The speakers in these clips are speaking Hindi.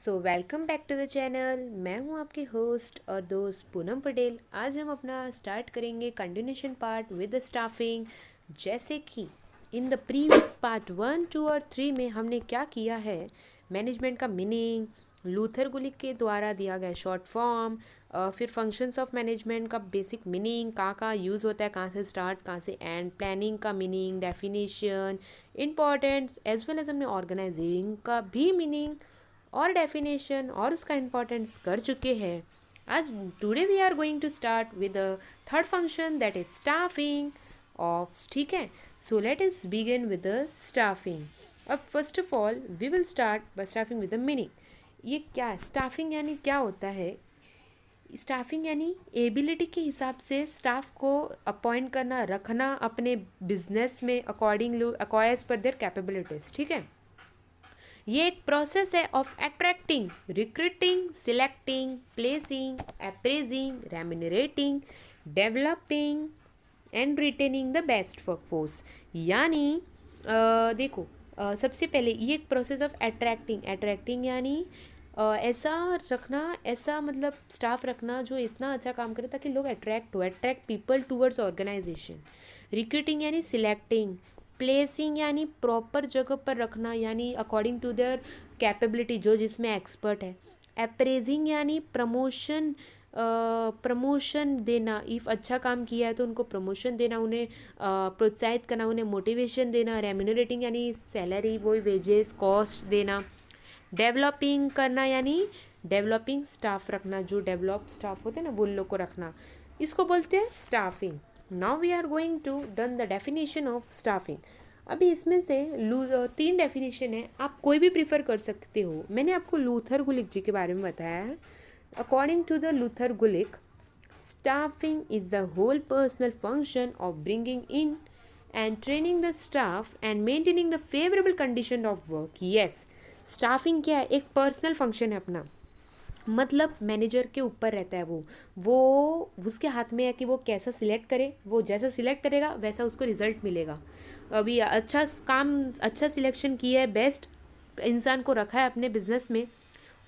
So welcome back to the channel. मैं हूं आपकी होस्ट और दोस्त पूनम पटेल। आज हम अपना स्टार्ट करेंगे continuation part with the staffing. जैसे कि इन द प्रीवियस पार्ट 1, 2 और 3 में हमने क्या किया है, मैनेजमेंट का मीनिंग, लूथर गुलिक के द्वारा दिया गया शॉर्ट फॉर्म, फिर फंक्शंस ऑफ मैनेजमेंट का बेसिक मीनिंग, कहाँ यूज़ होता है, कहाँ से स्टार्ट कहाँ से एंड, प्लानिंग का meaning, definition, importance, as well as हमने ऑर्गेनाइजिंग का भी मीनिंग और डेफिनेशन और उसका इम्पोर्टेंस कर चुके हैं। आज today we are going to start with the third function that is staffing of. ठीक है, so let is begin with the staffing. अब first of all we will start by staffing with the meaning. ये क्या है स्टाफिंग, यानी क्या होता है स्टाफिंग? यानी एबिलिटी के हिसाब से स्टाफ को अपॉइंट करना, रखना अपने बिजनेस में according as per their capabilities. ठीक है, ये एक प्रोसेस है of attracting, recruiting, selecting, placing, appraising, remunerating, developing and retaining the best workforce. यानी देखो, सबसे पहले ये एक प्रोसेस ऑफ अट्रैक्टिंग यानी ऐसा रखना, ऐसा मतलब स्टाफ रखना जो इतना अच्छा काम करे ताकि लोग attract people towards organisation. Recruiting यानी सिलेक्टिंग, प्लेसिंग यानी प्रॉपर जगह पर रखना, यानी अकॉर्डिंग टू देयर कैपेबिलिटी, जो जिसमें एक्सपर्ट है। अप्रेजिंग यानी प्रमोशन देना, इफ़ अच्छा काम किया है तो उनको प्रमोशन देना, उन्हें प्रोत्साहित करना, उन्हें मोटिवेशन देना। रेम्यूनरेटिंग यानी सैलरी, वही वेजेस, कॉस्ट देना। डेवलपिंग करना यानी डेवलपिंग स्टाफ रखना, जो डेवलप स्टाफ होते हैं ना वो लोग को रखना, इसको बोलते हैं staffing. Now we are going to done the definition of staffing. अभी इसमें से 3 डेफिनेशन है, आप कोई भी प्रीफर कर सकते हो। मैंने आपको लूथर गुलिक जी के बारे में बताया है। According to the Luther Gulick, staffing is the whole personal function of bringing in and training the staff and maintaining the favorable condition of work. Yes, staffing क्या है? एक पर्सनल फंक्शन है अपना, मतलब मैनेजर के ऊपर रहता है वो उसके हाथ में है कि वो कैसा सिलेक्ट करे। वो जैसा सिलेक्ट करेगा वैसा उसको रिजल्ट मिलेगा। अभी अच्छा सिलेक्शन किया है, बेस्ट इंसान को रखा है अपने बिजनेस में,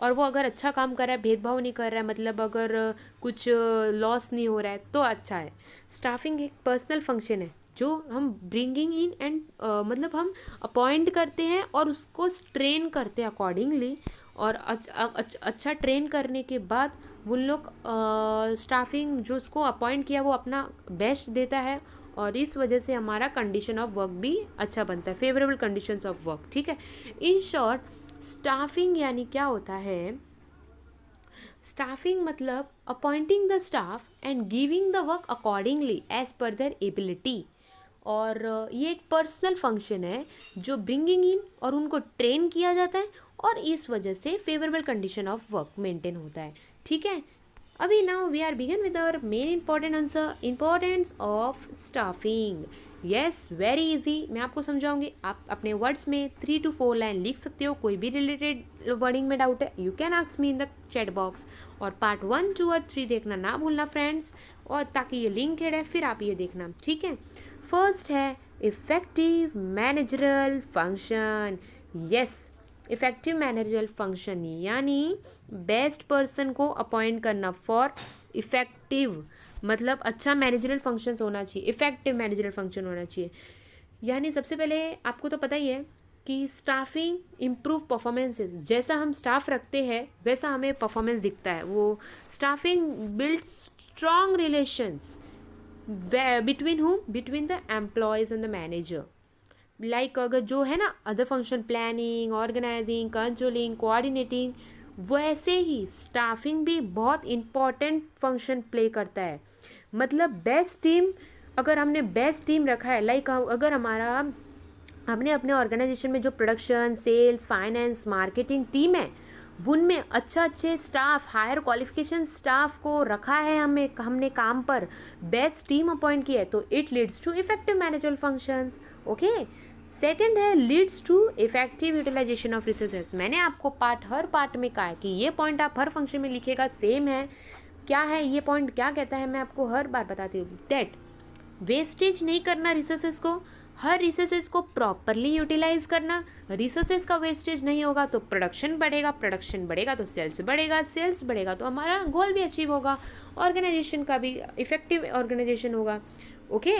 और वो अगर अच्छा काम कर रहा है, भेदभाव नहीं कर रहा है, मतलब अगर कुछ लॉस नहीं हो रहा है तो अच्छा है। स्टाफिंग एक पर्सनल फंक्शन है जो हम ब्रिंगिंग इन एंड मतलब हम अपॉइंट करते हैं और उसको ट्रेन करते हैं अकॉर्डिंगली, और अच्छा ट्रेन करने के बाद उन लोग स्टाफिंग जो उसको अपॉइंट किया वो अपना बेस्ट देता है, और इस वजह से हमारा कंडीशन ऑफ वर्क भी अच्छा बनता है, फेवरेबल कंडीशंस ऑफ वर्क। ठीक है, इन शॉर्ट स्टाफिंग यानी क्या होता है? स्टाफिंग मतलब appointing the staff and giving the work accordingly as per their ability. और ये एक पर्सनल फंक्शन है जो ब्रिंगिंग इन और उनको ट्रेन किया जाता है, और इस वजह से favourable condition of work maintain होता है। ठीक है, अभी now we are begin with our main important answer, importance of staffing. Yes, very easy, मैं आपको समझाऊंगी। आप अपने वर्ड्स में 3 to 4 लाइन लिख सकते हो। कोई भी रिलेटेड वर्डिंग में डाउट है, you can ask me in the chat box. और पार्ट 1, 2 और 3 देखना ना भूलना फ्रेंड्स, और ताकि ये लिंक है फिर आप ये देखना। ठीक है, फर्स्ट है effective managerial function. Yes, effective managerial function यानी बेस्ट पर्सन को अपॉइंट करना फॉर इफेक्टिव, मतलब अच्छा मैनेजरल फंक्शंस होना चाहिए, इफेक्टिव मैनेजरल फंक्शन होना चाहिए। यानी सबसे पहले आपको तो पता ही है कि स्टाफिंग इम्प्रूव परफॉर्मेंसेस, जैसा हम स्टाफ रखते हैं वैसा हमें परफॉर्मेंस दिखता है। वो staffing build strong relations between the employees and the manager. Like अगर जो है ना other function, planning, organising, controlling, coordinating, वैसे ही स्टाफिंग भी बहुत इम्पॉर्टेंट फंक्शन प्ले करता है। मतलब बेस्ट टीम, अगर हमने बेस्ट टीम रखा है, लाइक अगर हमने अपने ऑर्गेनाइजेशन में जो production, sales, finance, marketing team है, उनमें अच्छे स्टाफ, हायर क्वालिफिकेशन स्टाफ को रखा है, हमने काम पर बेस्ट टीम अपॉइंट किया है, तो it leads to effective managerial functions. Okay, second है leads to effective utilization of resources. मैंने आपको हर पार्ट में कहा है कि ये पॉइंट आप हर फंक्शन में लिखेगा, सेम है। क्या है ये पॉइंट, क्या कहता है, मैं आपको हर बार बताती हूँ। दैट वेस्टेज नहीं करना रिसोर्सेज को, हर रिसोर्सेज को प्रॉपरली यूटिलाइज करना। रिसोर्सेज का वेस्टेज नहीं होगा तो प्रोडक्शन बढ़ेगा, प्रोडक्शन बढ़ेगा तो सेल्स बढ़ेगा, सेल्स बढ़ेगा तो हमारा गोल भी अचीव होगा, ऑर्गेनाइजेशन का भी इफेक्टिव ऑर्गेनाइजेशन होगा। ओके,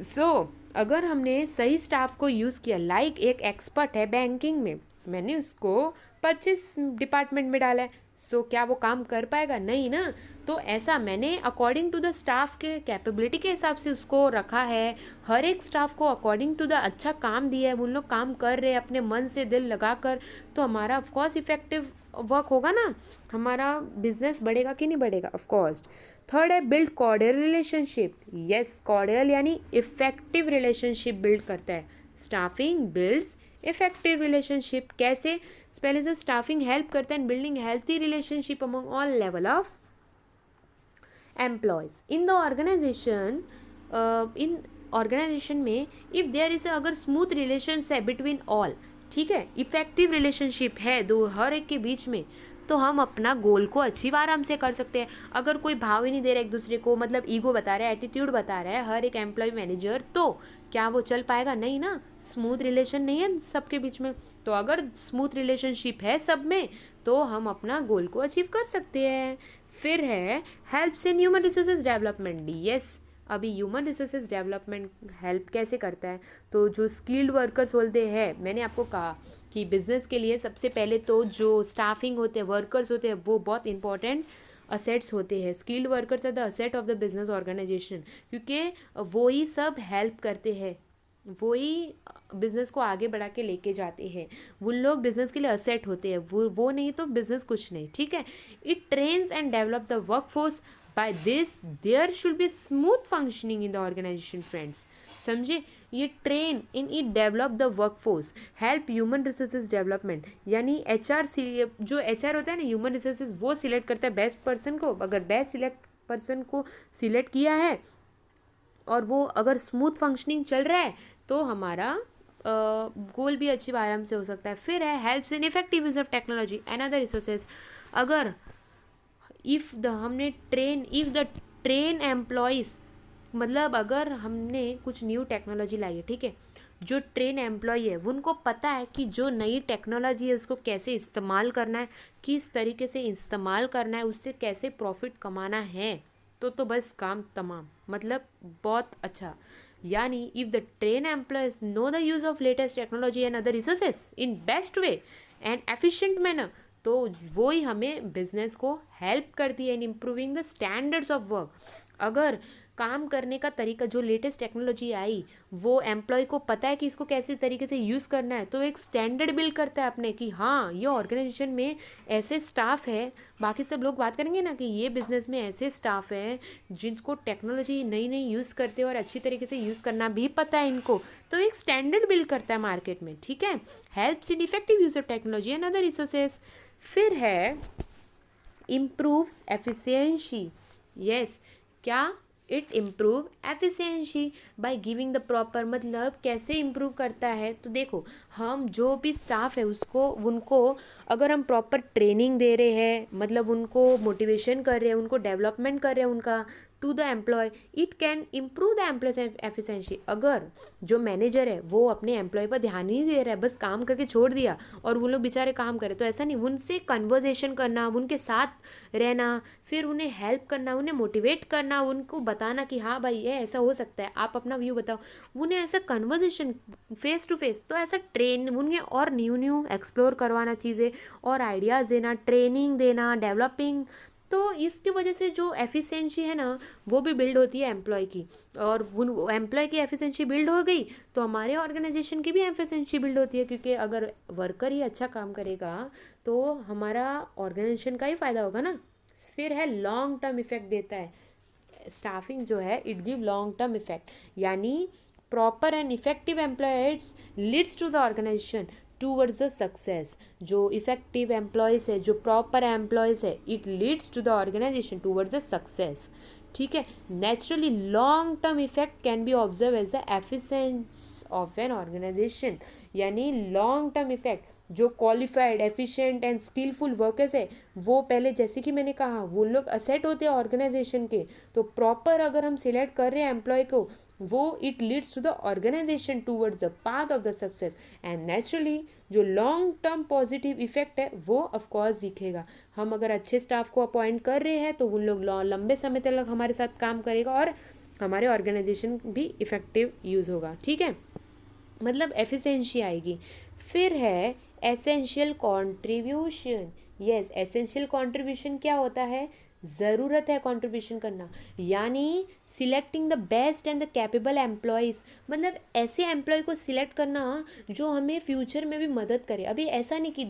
सो अगर हमने सही स्टाफ को यूज़ किया, लाइक एक एक्सपर्ट है बैंकिंग में, मैंने उसको परचेस डिपार्टमेंट में डाला है, सो क्या वो काम कर पाएगा? नहीं ना। तो ऐसा मैंने अकॉर्डिंग टू द स्टाफ के कैपेबिलिटी के हिसाब से उसको रखा है। हर एक स्टाफ को अकॉर्डिंग टू द अच्छा काम दिया है, उन लोग काम कर रहे हैं अपने मन से दिल लगा कर, तो हमारा ऑफकोर्स इफेक्टिव वर्क होगा ना, हमारा बिजनेस बढ़ेगा कि नहीं बढ़ेगा? ऑफकोर्स। थर्ड है build cordial relationship. Yes, cordial यानी इफेक्टिव रिलेशनशिप बिल्ड करता है। Staffing builds effective relationship. कैसे? पहले से स्टाफिंग हेल्प करता है in building healthy relationship among all level of employees in the organisation. इन ऑर्गेनाइजेशन में इफ़ देयर इज अगर स्मूथ रिलेशंस है बिटवीन ऑल, ठीक है, इफेक्टिव रिलेशनशिप है दो हर एक के बीच में, तो हम अपना गोल को अचीव आराम से कर सकते हैं। अगर कोई भाव ही नहीं दे रहा एक दूसरे को, मतलब ईगो बता रहा है, एटीट्यूड बता रहा है हर एक एम्प्लॉय मैनेजर, तो क्या वो चल पाएगा? नहीं ना। स्मूथ रिलेशन नहीं है सबके बीच में। तो अगर स्मूथ रिलेशनशिप है सब में, तो हम अपना गोल को अचीव कर सकते हैं। फिर है helps in human resources development. Yes, अभी ह्यूमन रिसोर्सेज डेवलपमेंट हेल्प कैसे करता है? तो जो स्किल्ड वर्कर्स होते हैं, मैंने आपको कहा कि बिजनेस के लिए सबसे पहले तो जो स्टाफिंग होते हैं, वर्कर्स होते हैं, वो बहुत इंपॉर्टेंट असेट्स होते हैं। Skilled workers are the asset of the business organisation, क्योंकि वो ही सब हेल्प करते हैं, वो ही बिज़नेस को आगे बढ़ा के लेके जाते हैं। वो लोग बिज़नेस के लिए असेट होते हैं, वो नहीं तो बिज़नेस कुछ नहीं, ठीक है। It trains and develop the work force. By this there should be smooth functioning in the organisation friends. समझे? ये train in it develop the work force, help human resources development, यानी एचआर जो एचआर होता है ना, ह्यूमन रिसोर्सेज, वो सिलेक्ट करता है बेस्ट पर्सन को। अगर बेस्ट सिलेक्ट पर्सन को सिलेक्ट किया है और वो अगर स्मूथ फंक्शनिंग चल रहा है, तो हमारा गोल भी अचीव आराम से हो सकता है। फिर है helps in effective use of technology and other resources. अगर इफ़ द ट्रेन एम्प्लॉयज़, मतलब अगर हमने कुछ न्यू टेक्नोलॉजी लाई है, ठीक है, जो ट्रेन एम्प्लॉय है उनको पता है कि जो नई टेक्नोलॉजी है उसको कैसे इस्तेमाल करना है, किस तरीके से इस्तेमाल करना है, उससे कैसे प्रॉफिट कमाना है, तो बस काम तमाम, मतलब बहुत अच्छा। यानी if the train employees know the use of latest technology and other resources in best way and efficient manner, तो वो ही हमें बिजनेस को हेल्प करती है in improving the standards of work. अगर काम करने का तरीका, जो लेटेस्ट टेक्नोलॉजी आई, वो एम्प्लॉय को पता है कि इसको कैसे तरीके से यूज़ करना है, तो एक स्टैंडर्ड बिल्ड करता है अपने कि हाँ, ये ऑर्गेनाइजेशन में ऐसे स्टाफ है, बाकी सब लोग बात करेंगे ना कि ये बिज़नेस में ऐसे स्टाफ हैं जिनको टेक्नोलॉजी नई नई यूज़ करते और अच्छी तरीके से यूज़ करना भी पता है इनको, तो एक स्टैंडर्ड बिल्ड करता है मार्केट में, ठीक है। Helps in effective use of technology and other resources. फिर है इम्प्रूव्स एफिशिएंसी। यस, क्या? It improve efficiency by giving the proper, मतलब कैसे इम्प्रूव करता है? तो देखो, हम जो भी स्टाफ है उनको अगर हम प्रॉपर ट्रेनिंग दे रहे हैं, मतलब उनको मोटिवेशन कर रहे हैं, उनको डेवलपमेंट कर रहे हैं उनका to the employ, it can improve the employees efficiency. अगर जो मैनेजर है वो अपने एम्प्लॉय पर ध्यान ही नहीं दे रहा है, बस काम करके छोड़ दिया और वो लोग बेचारे काम करें, तो ऐसा नहीं, उनसे कन्वर्जेशन करना, उनके साथ रहना, फिर उन्हें हेल्प करना, उन्हें मोटिवेट करना, उनको बताना कि हाँ भाई ये ऐसा हो सकता है, आप अपना व्यू बताओ, उन्हें ऐसा कन्वर्जेशन फेस टू फेस, तो ऐसा ट्रेन उन्हें और न्यू एक्सप्लोर करवाना चीज़ें और आइडियाज़ देना, ट्रेनिंग देना, डेवलपिंग, तो इसकी वजह से जो एफिशिएंसी है ना, वो भी बिल्ड होती है एम्प्लॉय की, और वो एम्प्लॉय की एफिशिएंसी बिल्ड हो गई तो हमारे ऑर्गेनाइजेशन की भी एफिशिएंसी बिल्ड होती है, क्योंकि अगर वर्कर ही अच्छा काम करेगा तो हमारा ऑर्गेनाइजेशन का ही फ़ायदा होगा ना। फिर है लॉन्ग टर्म इफेक्ट देता है स्टाफिंग जो है, it give long term effect, यानी proper and effective employees leads to the organisation towards the success. जो इफेक्टिव एम्प्लॉयज़ है, जो प्रॉपर एम्प्लॉयज़ है, it leads to the organisation towards the success. ठीक है। Naturally long term effect can be observe as the efficiency of an organization, यानी लॉन्ग टर्म इफेक्ट जो qualified efficient and skillful workers है वो पहले, जैसे कि मैंने कहा, वो लोग असेट होते हैं ऑर्गेनाइजेशन के। तो प्रॉपर अगर हम सिलेक्ट कर रहे हैं एम्प्लॉय को, वो it leads to the organisation towards the path of the success, and naturally जो लॉन्ग टर्म पॉजिटिव इफेक्ट है वो ऑफकोर्स दिखेगा। हम अगर अच्छे स्टाफ को अपॉइंट कर रहे हैं तो उन लोग लंबे समय तक हमारे साथ काम करेगा और हमारे ऑर्गेनाइजेशन भी इफेक्टिव यूज़ होगा। ठीक है, मतलब एफिशिएंसी आएगी। फिर है essential contribution. Yes, essential contribution क्या होता है? ज़रूरत है कंट्रीब्यूशन करना, यानी selecting the best and the capable employees, मतलब ऐसे एम्प्लॉय को सिलेक्ट करना जो हमें फ्यूचर में भी मदद करे। अभी ऐसा नहीं कि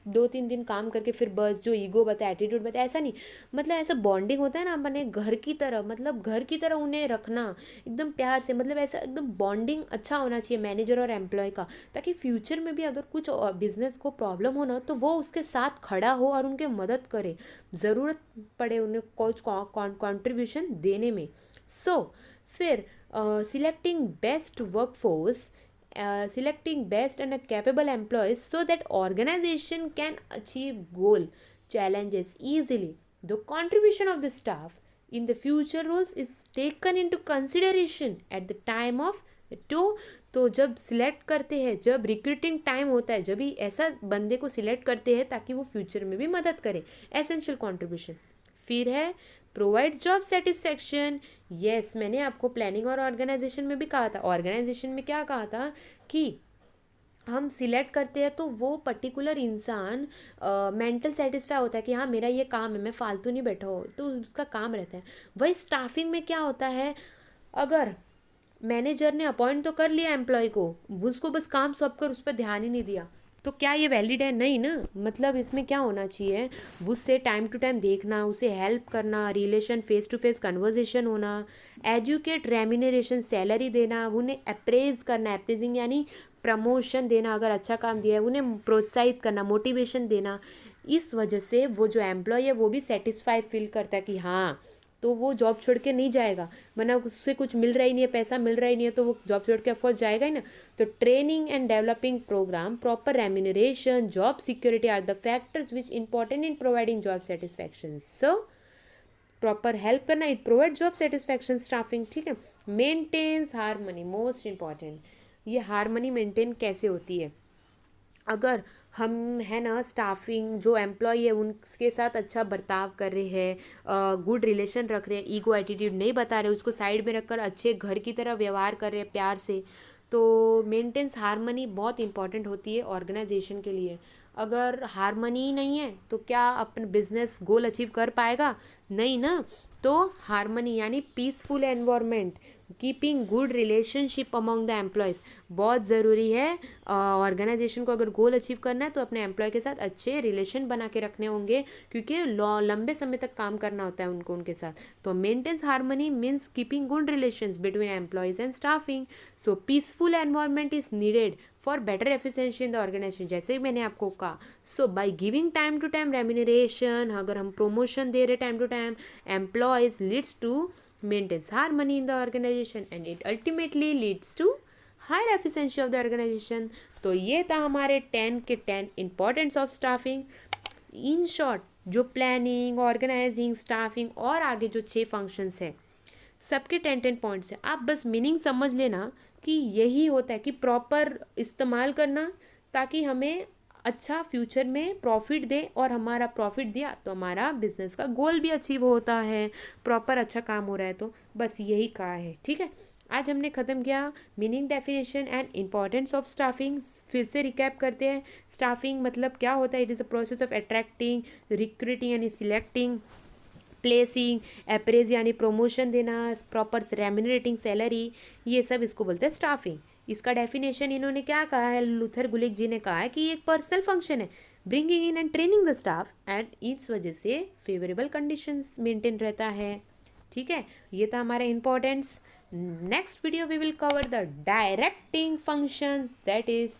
दो तीन दिन काम करके फिर बस जो ईगो बताए, एटीट्यूड बताए, ऐसा नहीं। मतलब ऐसा बॉन्डिंग होता है ना अपने घर की तरह, मतलब घर की तरह उन्हें रखना एकदम प्यार से, मतलब ऐसा एकदम बॉन्डिंग अच्छा होना चाहिए मैनेजर और एम्प्लॉय का, ताकि फ्यूचर में भी अगर कुछ बिजनेस को प्रॉब्लम हो ना तो वो उसके साथ खड़ा हो और उनके मदद करे, ज़रूरत पड़े उन्हें कुछ कॉन्ट्रीब्यूशन देने में। सो फिर selecting best workforce, selecting best and capable employees so that organization can achieve goal challenges easily. The contribution of the staff in the future roles is taken into consideration at the time of तो जब सिलेक्ट करते हैं, जब रिक्रूटिंग टाइम होता है, जब ही ऐसा बंदे को सिलेक्ट करते हैं ताकि वो फ्यूचर में भी मदद करे, एसेंशियल कंट्रीब्यूशन। फिर है प्रोवाइड जॉब सेटिस्फैक्शन। यस, मैंने आपको प्लानिंग और ऑर्गेनाइजेशन में भी कहा था। ऑर्गेनाइजेशन में क्या कहा था कि हम सिलेक्ट करते हैं तो वो पर्टिकुलर इंसान मेंटल सेटिस्फाई होता है कि हाँ मेरा ये काम है, मैं फालतू नहीं बैठा हो, तो उसका काम रहता है। वही स्टाफिंग में क्या होता है, अगर मैनेजर ने अपॉइंट तो कर लिया एम्प्लॉय को, उसको बस काम सौंप कर उस पर ध्यान ही नहीं दिया, तो क्या ये वैलिड है? नहीं ना। मतलब इसमें क्या होना चाहिए, उससे टाइम टू टाइम देखना, उसे हेल्प करना, relation face to face conversation होना, एजुकेट रेम्यूनरेशन सैलरी देना, उन्हें अप्रेज करना, अप्रेजिंग यानी प्रमोशन देना, अगर अच्छा काम दिया है उन्हें प्रोत्साहित करना, मोटिवेशन देना। इस वजह से वो जो एम्प्लॉय है वो भी सेटिस्फाई फील करता है कि हाँ, तो वो जॉब छोड़ के नहीं जाएगा, वरना उससे कुछ मिल रहा ही नहीं है, पैसा मिल रहा ही नहीं है, तो वो जॉब छोड़ के ऑफकोर्स जाएगा ही ना। तो training and developing program, proper remuneration, job security are the factors which important in providing job satisfaction. So proper help करना, it provide job satisfaction staffing. ठीक है, मेंटेन्स हारमनी, मोस्ट इंपॉर्टेंट। ये हारमनी मेंटेन कैसे होती है? अगर हम है ना स्टाफिंग जो एम्प्लॉय है उनके साथ अच्छा बर्ताव कर रहे हैं, गुड रिलेशन रख रहे हैं, ईगो एटीट्यूड नहीं बता रहे, उसको साइड में रखकर अच्छे घर की तरह व्यवहार कर रहे हैं प्यार से, तो मेंटेन्स हारमनी बहुत इंपॉर्टेंट होती है ऑर्गेनाइजेशन के लिए। अगर हारमनी ही नहीं है तो क्या अपन बिजनेस गोल अचीव कर पाएगा? नहीं ना। तो हारमनी यानी peaceful environment, keeping good relationship among the employees बहुत ज़रूरी है। ऑर्गेनाइजेशन को अगर गोल अचीव करना है तो अपने एम्प्लॉय के साथ अच्छे रिलेशन बना के रखने होंगे, क्योंकि लंबे समय तक काम करना होता है उनको उनके साथ। तो maintains harmony means keeping good relations between employees and staffing. So peaceful environment is needed for better efficiency in the organization, जैसे ही मैंने आपको कहा। So by giving time to time remuneration, अगर हम प्रमोशन दे रहे time to time, employees leads to maintains harmony in the organization and it ultimately leads to higher efficiency of the organization। तो ये था हमारे 10 के 10 importance of staffing। In short जो प्लानिंग, ऑर्गेनाइजिंग, स्टाफिंग और आगे जो 6 फंक्शंस हैं सबके 10 पॉइंट्स हैं। आप बस मीनिंग समझ लेना कि यही होता है कि प्रॉपर इस्तेमाल करना ताकि हमें अच्छा फ्यूचर में प्रॉफिट दे, और हमारा प्रॉफिट दिया तो हमारा बिजनेस का गोल भी अचीव होता है, प्रॉपर अच्छा काम हो रहा है। तो बस यही कहा है। ठीक है, आज हमने ख़त्म किया meaning, definition and importance of staffing. फिर से रिकैप करते हैं। स्टाफिंग मतलब क्या होता है? It is a process of attracting, recruiting यानी सिलेक्टिंग, प्लेसिंग, अप्रेज यानी प्रमोशन देना, प्रॉपर रेम्यूनरेटिंग सैलरी, ये सब इसको बोलते हैं स्टाफिंग। इसका डेफिनेशन इन्होंने क्या कहा है, लूथर गुलिक जी ने कहा है कि ये एक पर्सनल फंक्शन है, bringing in and training the staff, and इस वजह से फेवरेबल कंडीशंस मेंटेन रहता है। ठीक है, ये था हमारा importance. Next video we will cover the directing functions, that is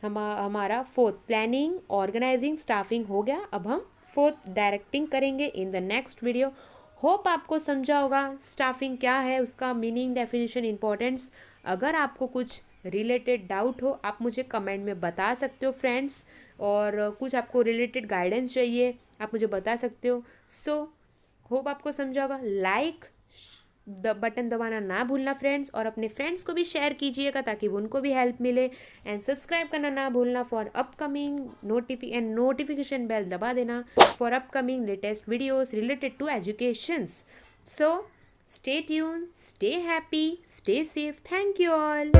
हमारा फोर्थ, प्लानिंग, ऑर्गेनाइजिंग, स्टाफिंग हो गया। अब हम फोर्थ डायरेक्टिंग करेंगे in the next video. Hope आपको समझा होगा स्टाफिंग क्या है, उसका मीनिंग, डेफिनेशन, इम्पोर्टेंस। अगर आपको कुछ रिलेटेड डाउट हो आप मुझे कमेंट में बता सकते हो फ्रेंड्स, और कुछ आपको रिलेटेड गाइडेंस चाहिए आप मुझे बता सकते हो। सो होप आपको समझा होगा। लाइक बटन दबाना ना भूलना फ्रेंड्स, और अपने फ्रेंड्स को भी शेयर कीजिएगा ताकि उनको भी हेल्प मिले। एंड सब्सक्राइब करना ना भूलना फॉर अपकमिंग नोटिफिकेशन बेल दबा देना for upcoming latest videos related to educations. So stay tune, stay happy, stay safe. Thank you all.